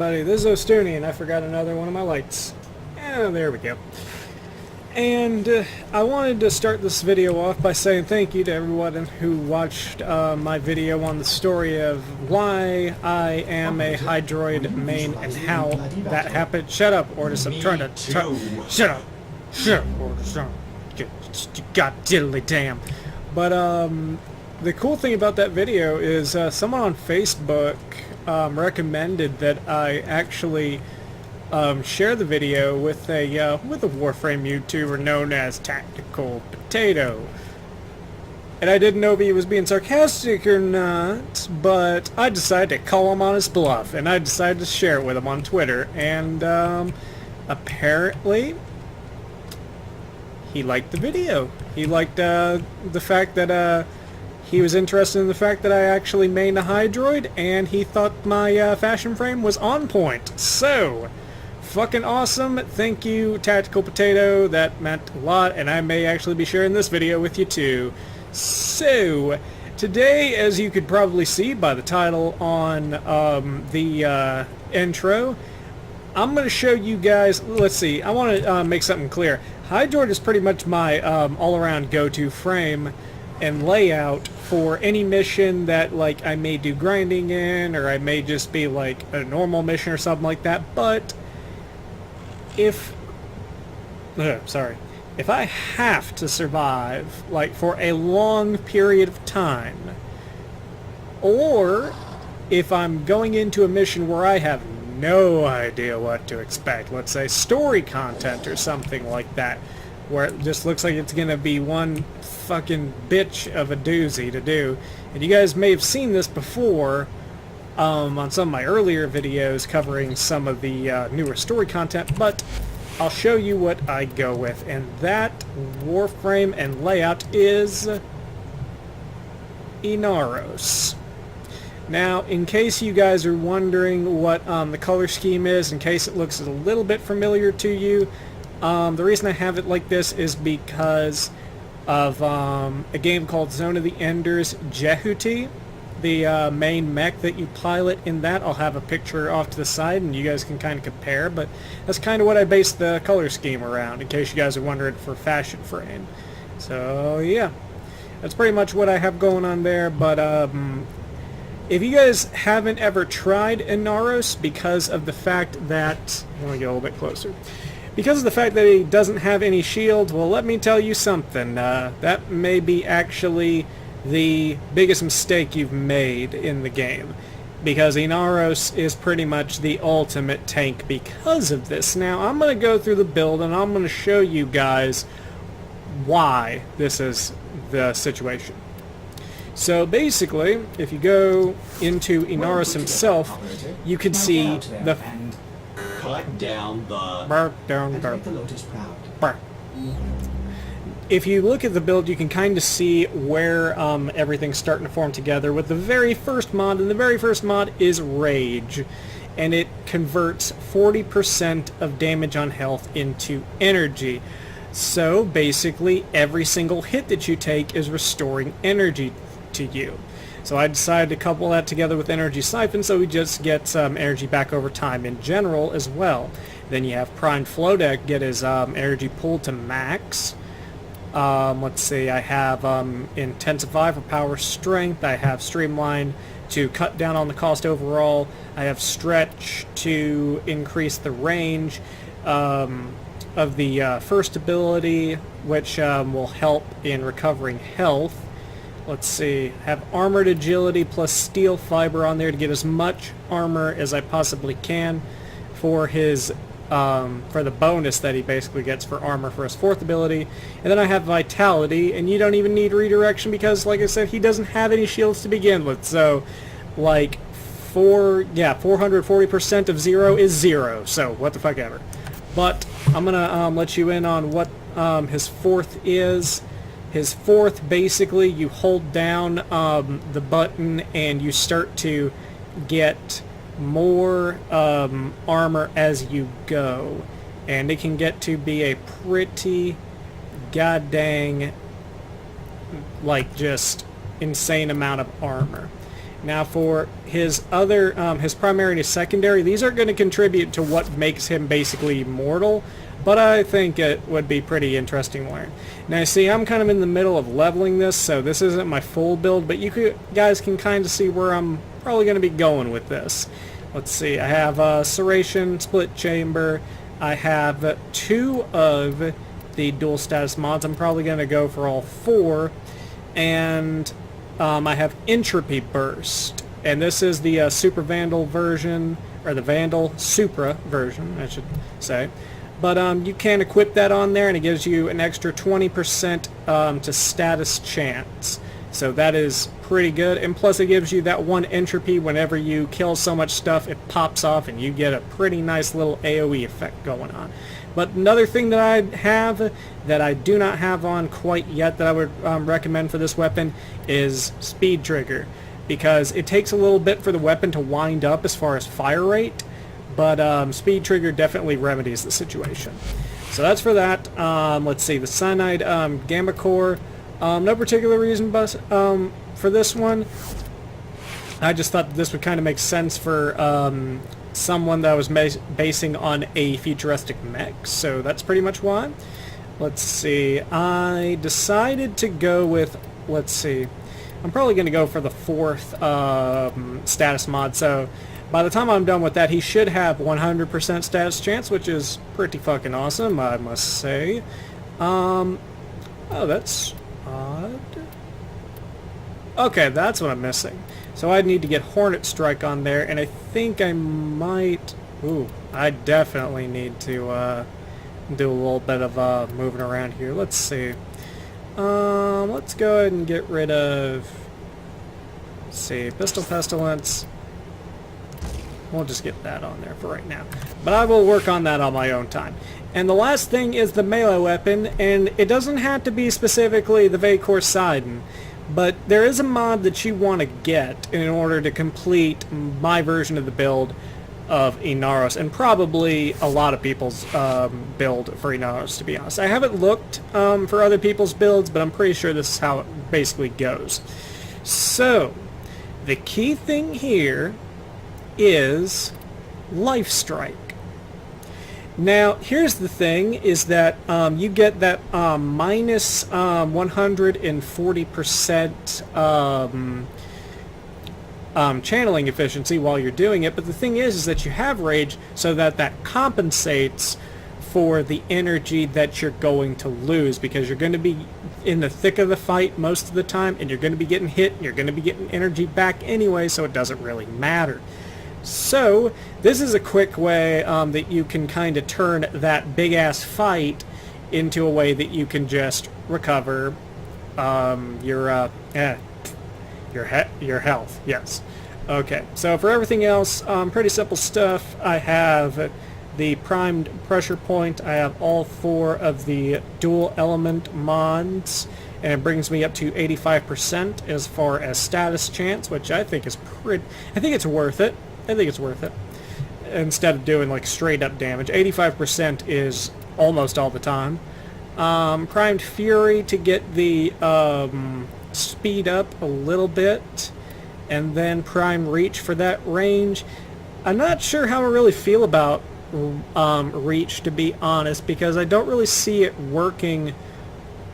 everybody, this is Ostuni, and I forgot another one of my lights. There we go. And I wanted to start this video off by saying thank you to everyone who watched my video on the story of why I am a Hydroid main and how that happened. Shut up, Ortis, I'm trying to... Shut up! Shut up, Ortis. God diddly damn. But, the cool thing about that video is someone on Facebook recommended that I actually share the video with a Warframe YouTuber known as Tactical Potato. And I didn't know if he was being sarcastic or not, but I decided to call him on his bluff, and I decided to share it with him on Twitter, and apparently he liked the video. He liked the fact that he was interested in the fact that I actually made a Hydroid, and he thought my fashion frame was on point. So, fucking awesome. Thank you, Tactical Potato. That meant a lot, and I may actually be sharing this video with you too. So, today, as you could probably see by the title on the intro, I'm going to show you guys, let's see, I want to make something clear. Hydroid is pretty much my all-around go-to frame and layout for any mission that like I may do grinding in, or I may just be like a normal mission or something like that. But if I have to survive like for a long period of time, or if I'm going into a mission where I have no idea what to expect, let's say story content or something like that, where it just looks like it's gonna be one fucking bitch of a doozy to do. And you guys may have seen this before on some of my earlier videos covering some of the newer story content, but I'll show you what I go with, and that Warframe and layout is Inaros. Now, in case you guys are wondering what the color scheme is, in case it looks a little bit familiar to you, the reason I have it like this is because of a game called Zone of the Enders Jehuti, the main mech that you pilot in that. I'll have a picture off to the side and you guys can kind of compare, but that's kind of what I based the color scheme around, in case you guys are wondering for fashion frame. So yeah, that's pretty much what I have going on there. But if you guys haven't ever tried Inaros, because of the fact that, let me get a little bit closer. Because of the fact that he doesn't have any shields, well, let me tell you something. That may be actually the biggest mistake you've made in the game, because Inaros is pretty much the ultimate tank because of this. Now, I'm going to go through the build, and I'm going to show you guys why this is the situation. So basically, if you go into Inaros himself, you can see the... Cut down the... Lotus proud. If you look at the build, you can kind of see where everything's starting to form together with the very first mod, and the very first mod is Rage, and it converts 40% of damage on health into energy. So basically, every single hit that you take is restoring energy to you. So I decided to couple that together with Energy Siphon, so we just get some energy back over time in general as well. Then you have Prime Flow to get his energy pulled to max. Let's see, I have Intensify for power strength, I have Streamline to cut down on the cost overall, I have Stretch to increase the range of the first ability, which will help in recovering health. Let's see, have Armored Agility plus Steel Fiber on there to get as much armor as I possibly can for his for the bonus that he basically gets for armor for his fourth ability. And then I have Vitality, and you don't even need redirection because, like I said, he doesn't have any shields to begin with. So, like, 440% of 0 is 0, so what the fuck ever. But I'm gonna let you in on what his fourth is. His fourth, basically, you hold down the button and you start to get more armor as you go. And it can get to be a pretty goddamn, like, just insane amount of armor. Now for his other, his primary and his secondary, these are going to contribute to what makes him basically immortal, but I think it would be pretty interesting to learn. Now see, I'm kind of in the middle of leveling this, so this isn't my full build, but you guys can kind of see where I'm probably going to be going with this. Let's see, I have Serration, Split Chamber, I have 2 of the dual status mods. I'm probably going to go for all 4, and I have Entropy Burst, and this is the Super Vandal version, or the Vandal Supra version, I should say. But you can equip that on there, and it gives you an extra 20% to status chance. So that is pretty good, and plus it gives you that 1 entropy whenever you kill so much stuff, it pops off, and you get a pretty nice little AoE effect going on. But another thing that I have that I do not have on quite yet that I would recommend for this weapon is Speed Trigger, because it takes a little bit for the weapon to wind up as far as fire rate, but Speed Trigger definitely remedies the situation. So that's for that. Let's see, the Cyanide Gamma Core, no particular reason but for this one. I just thought this would kind of make sense for someone that was basing on a futuristic mech, so that's pretty much why. Let's see, I decided to go with, let's see, I'm probably going to go for the 4th status mod, so by the time I'm done with that, he should have 100% status chance, which is pretty fucking awesome, I must say. Oh, that's odd. Okay, that's what I'm missing. So I'd need to get Hornet Strike on there, and I think I might... Ooh, I definitely need to do a little bit of moving around here. Let's see. Let's go ahead and get rid of... Let's see, Pistol Pestilence. We'll just get that on there for right now. But I will work on that on my own time. And the last thing is the melee weapon, and it doesn't have to be specifically the Vacor Sidon. But there is a mod that you want to get in order to complete my version of the build of Inaros, and probably a lot of people's build for Inaros, to be honest. I haven't looked for other people's builds, but I'm pretty sure this is how it basically goes. So, the key thing here is Life Strike. Now, here's the thing, is that you get that minus 140% channeling efficiency while you're doing it, but the thing is that you have Rage so that compensates for the energy that you're going to lose, because you're going to be in the thick of the fight most of the time, and you're going to be getting hit, and you're going to be getting energy back anyway, so it doesn't really matter. So, this is a quick way that you can kind of turn that big-ass fight into a way that you can just recover your health. Yes. Okay, so for everything else, pretty simple stuff. I have the primed pressure point. I have all 4 of the dual element mods, and it brings me up to 85% as far as status chance, which I think is pretty... I think it's worth it. I think it's worth it. Instead of doing like straight up damage, 85% is almost all the time. Primed Fury to get the speed up a little bit, and then Prime Reach for that range. I'm not sure how I really feel about Reach, to be honest, because I don't really see it working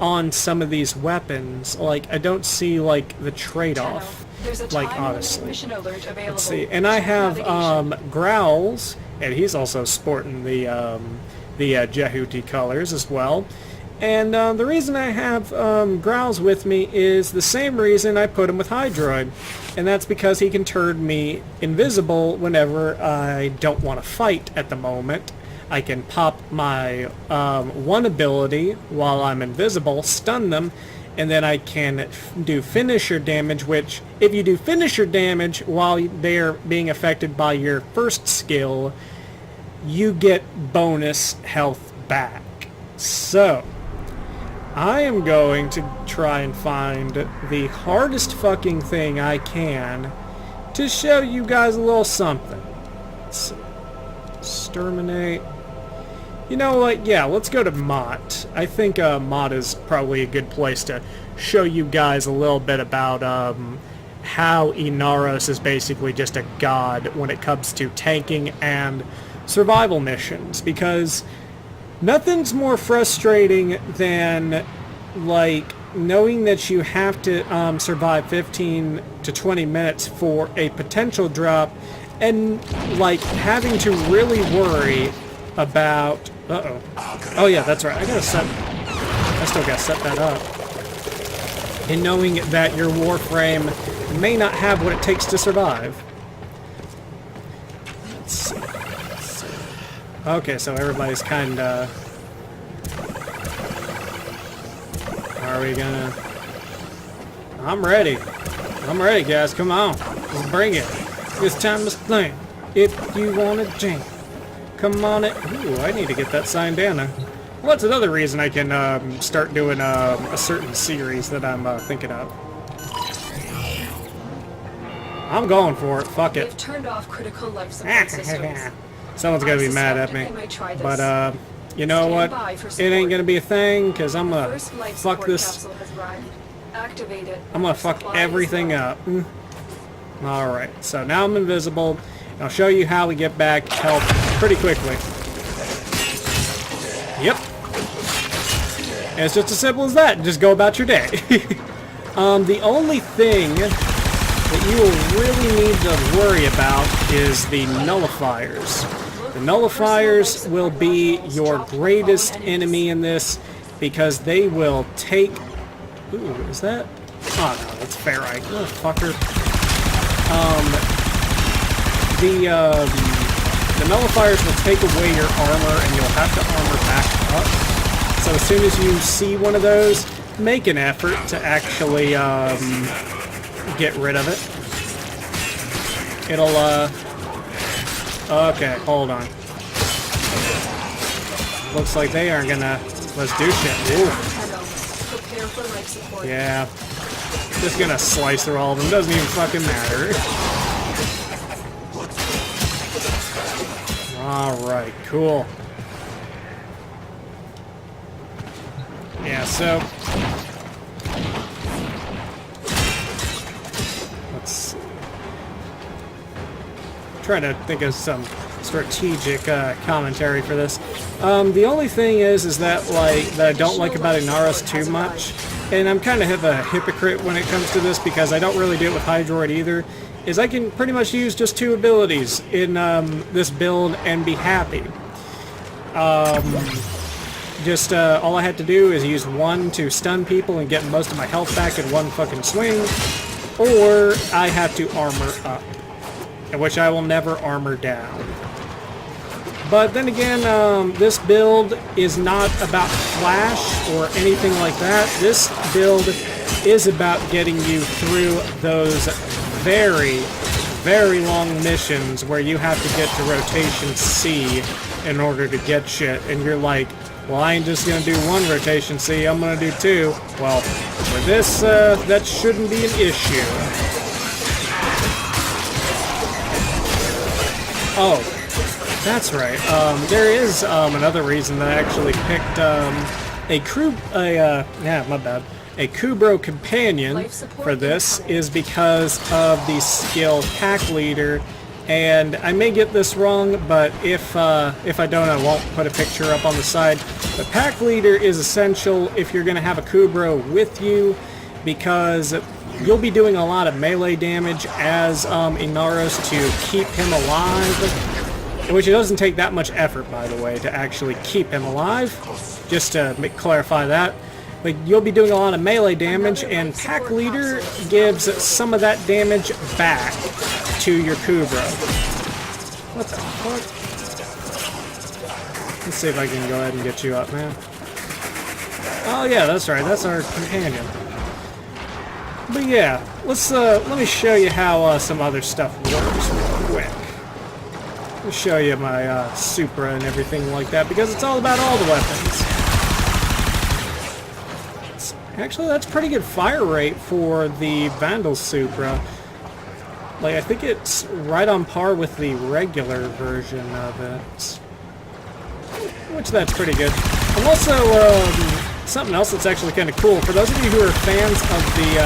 on some of these weapons. Like, I don't see like the trade-off. Like, honestly. Let's see. And I have Growls, and he's also sporting the Jehuti colors as well. And the reason I have Growls with me is the same reason I put him with Hydroid, and that's because he can turn me invisible whenever I don't want to fight at the moment. I can pop my 1 ability while I'm invisible, stun them, and then I can do finisher damage, which, if you do finisher damage while they're being affected by your first skill, you get bonus health back. So, I am going to try and find the hardest fucking thing I can to show you guys a little something. Let's see. Exterminate. You know what? Yeah, let's go to Mott. I think Mott is probably a good place to show you guys a little bit about how Inaros is basically just a god when it comes to tanking and survival missions, because nothing's more frustrating than, like, knowing that you have to survive 15 to 20 minutes for a potential drop, and, like, having to really worry about... Uh-oh. Oh, yeah, that's right. I still gotta set that up. And knowing that your Warframe may not have what it takes to survive. Let's see. Okay, so everybody's kinda... Are we gonna... I'm ready, guys. Come on. Let's bring it. It's time to sling. If you want to jam. Come on it. Ooh, I need to get that signed down. Well, that's another reason I can start doing a certain series that I'm thinking of. I'm going for it. Fuck it. They've turned off critical life support systems. Someone's gonna be mad at me. But you know what? It ain't gonna be a thing, because I'm gonna fuck this. I'm gonna fuck everything up. Alright, so now I'm invisible. I'll show you how we get back health pretty quickly. Yep. And it's just as simple as that. Just go about your day. The only thing that you will really need to worry about is the nullifiers. The nullifiers will be your greatest enemy in this, because they will take... Ooh, is that... Oh no, that's ferrite. Oh, fucker. The nullifiers will take away your armor, and you'll have to armor back up. So as soon as you see one of those, make an effort to actually get rid of it. It'll okay, hold on. Looks like they aren't gonna let's do shit. Ooh. Yeah. Just gonna slice through all of them. Doesn't even fucking matter. Alright, cool. Yeah, so... Let's see. Try to think of some strategic commentary for this. The only thing is that, like, that I don't like about Inaros too much, and I'm kind of a hypocrite when it comes to this because I don't really do it with Hydroid either, is I can pretty much use just 2 abilities in this build and be happy. All I had to do is use 1 to stun people and get most of my health back in 1 fucking swing, or I have to armor up, in which I will never armor down. But then again, this build is not about flash or anything like that. This build is about getting you through those very, very long missions where you have to get to rotation C in order to get shit, and you're like, well, I ain't just gonna do 1 rotation C, I'm gonna do 2. Well, for this, that shouldn't be an issue. Oh, that's right. There is another reason that I actually picked a Kubro companion for this, is because of the skill Pack Leader, and I may get this wrong, but if I don't, I won't put a picture up on the side. The Pack Leader is essential if you're going to have a Kubro with you, because you'll be doing a lot of melee damage as Inaros to keep him alive, which it doesn't take that much effort, by the way, to actually keep him alive, just to clarify that. But you'll be doing a lot of melee damage, and Pack Leader gives some of that damage back to your Kubro. What the fuck? Let's see if I can go ahead and get you up, man. Oh yeah, that's right, that's our companion. But yeah, let me show you how some other stuff works real quick. Let me show you my Supra and everything like that, because it's all about all the weapons. Actually, that's pretty good fire rate for the Vandal Supra. Like, I think it's right on par with the regular version of it. Which, that's pretty good. And also, something else that's actually kind of cool, for those of you who are fans of the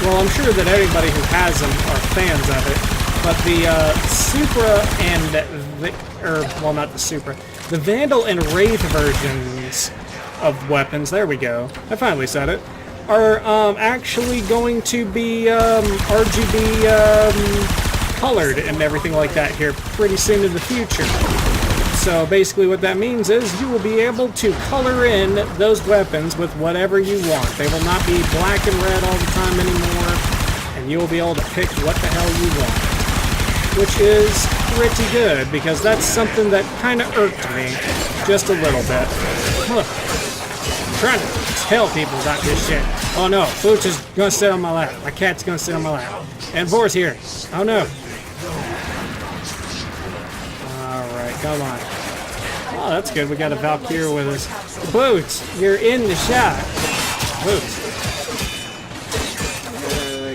well, I'm sure that everybody who has them are fans of it, but the Supra and well, not the Supra, the Vandal and Wraith versions of weapons, there we go, I finally said it, are actually going to be RGB colored and everything like that here pretty soon in the future. So basically what that means is you will be able to color in those weapons with whatever you want. They will not be black and red all the time anymore, and you will be able to pick what the hell you want. Which is pretty good, because that's something that kind of irked me just a little bit. Look, I'm trying to tell people about this shit. Oh no, Boots is gonna sit on my lap. My cat's gonna sit on my lap. And Vor's here. Oh no. Alright, come on. Oh, that's good. We got a Valkyrie with us. Boots, you're in the shot. Boots.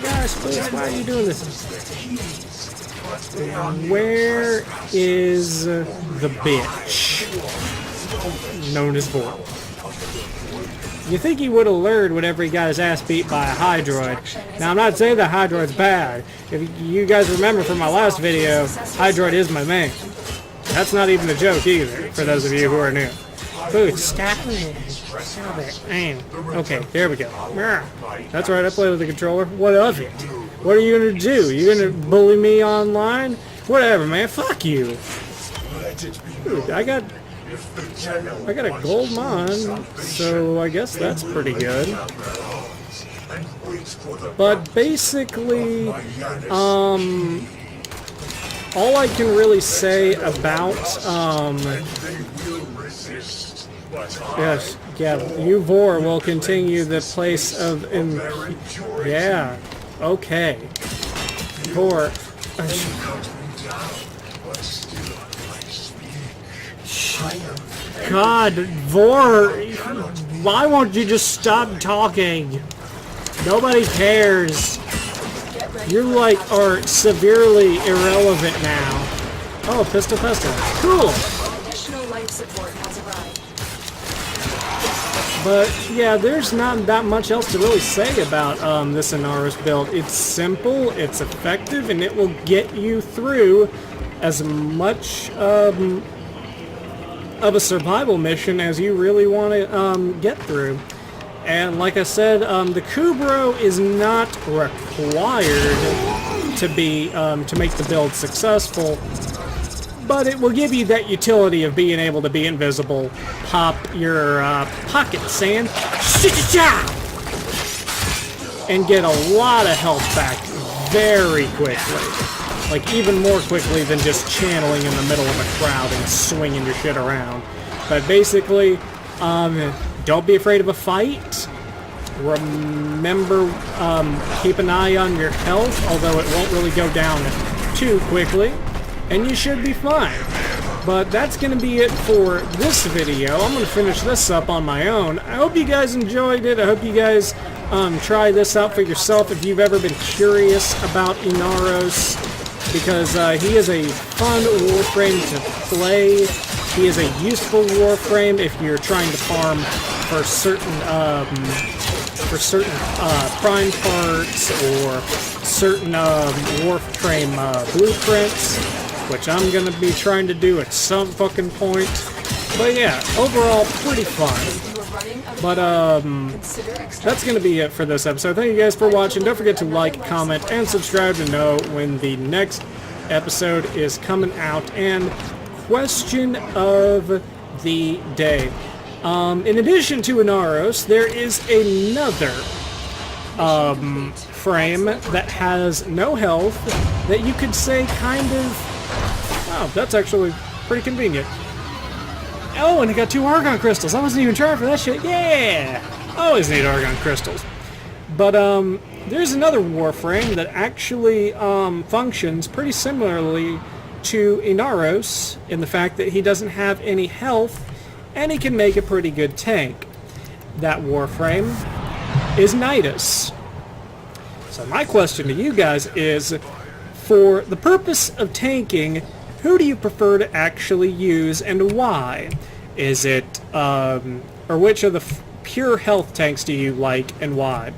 Gosh, Boots, why are you doing this? Where is the bitch known as Vor? You think he would have learned whenever he got his ass beat by a Hydroid. Now, I'm not saying that Hydroid's bad. If you guys remember from my last video, Hydroid is my main. That's not even a joke either, for those of you who are new. Boots, stop it. Stop it. Okay, there we go. That's right, I play with the controller. What of it? What are you gonna do? You gonna bully me online? Whatever, man. Fuck you. Dude, I got a gold mine, so I guess that's pretty good. But basically, all I can really say about, yes, yeah, Vor will continue the place of, yeah, okay, Vor, God, Vor, why won't you just stop talking? Nobody cares. You, like, are severely irrelevant now. Oh, pistol. Cool. Additional life support has arrived. But, yeah, there's not that much else to really say about this Inaros build. It's simple, it's effective, and it will get you through as much of a survival mission as you really want to get through. And like I said, the Kubro is not required to be to make the build successful, but it will give you that utility of being able to be invisible, pop your pocket sand, and get a lot of health back very quickly. Like, even more quickly than just channeling in the middle of a crowd and swinging your shit around. But basically, don't be afraid of a fight. Remember, keep an eye on your health, although it won't really go down too quickly. And you should be fine. But that's going to be it for this video. I'm going to finish this up on my own. I hope you guys enjoyed it. I hope you guys try this out for yourself if you've ever been curious about Inaros. Because he is a fun Warframe to play. He is a useful Warframe if you're trying to farm for certain prime parts or certain Warframe blueprints, which I'm gonna be trying to do at some fucking point. But yeah, overall pretty fun. But that's gonna be it for this episode. Thank you guys for watching. Don't forget to like, comment, and subscribe to know when the next episode is coming out. And question of the day. In addition to Inaros, there is another frame that has no health that you could say kind of... Oh, that's actually pretty convenient. Oh, and it got 2 Argon crystals. I wasn't even trying for that shit. Yeah! Always need Argon crystals. But, there's another Warframe that actually functions pretty similarly to Inaros in the fact that he doesn't have any health and he can make a pretty good tank. That Warframe is Nidus. So my question to you guys is, for the purpose of tanking, who do you prefer to actually use and why? Is it, or which of the pure health tanks do you like and why?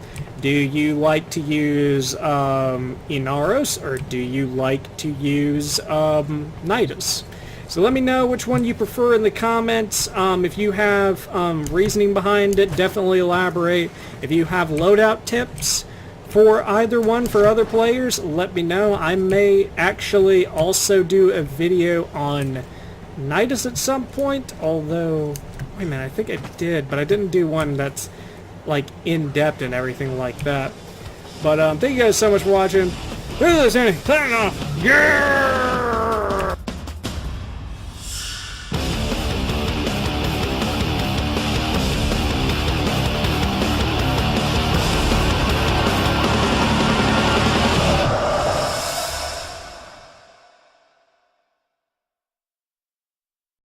Do you like to use Inaros, or do you like to use Nidus? So let me know which one you prefer in the comments. If you have reasoning behind it, definitely elaborate. If you have loadout tips for either one for other players, let me know. I may actually also do a video on Nidus at some point, although, wait a minute, I think I did, but I didn't do one that's like in-depth and everything like that. But thank you guys so much for watching. This is Ostuni, signing off. Yeah!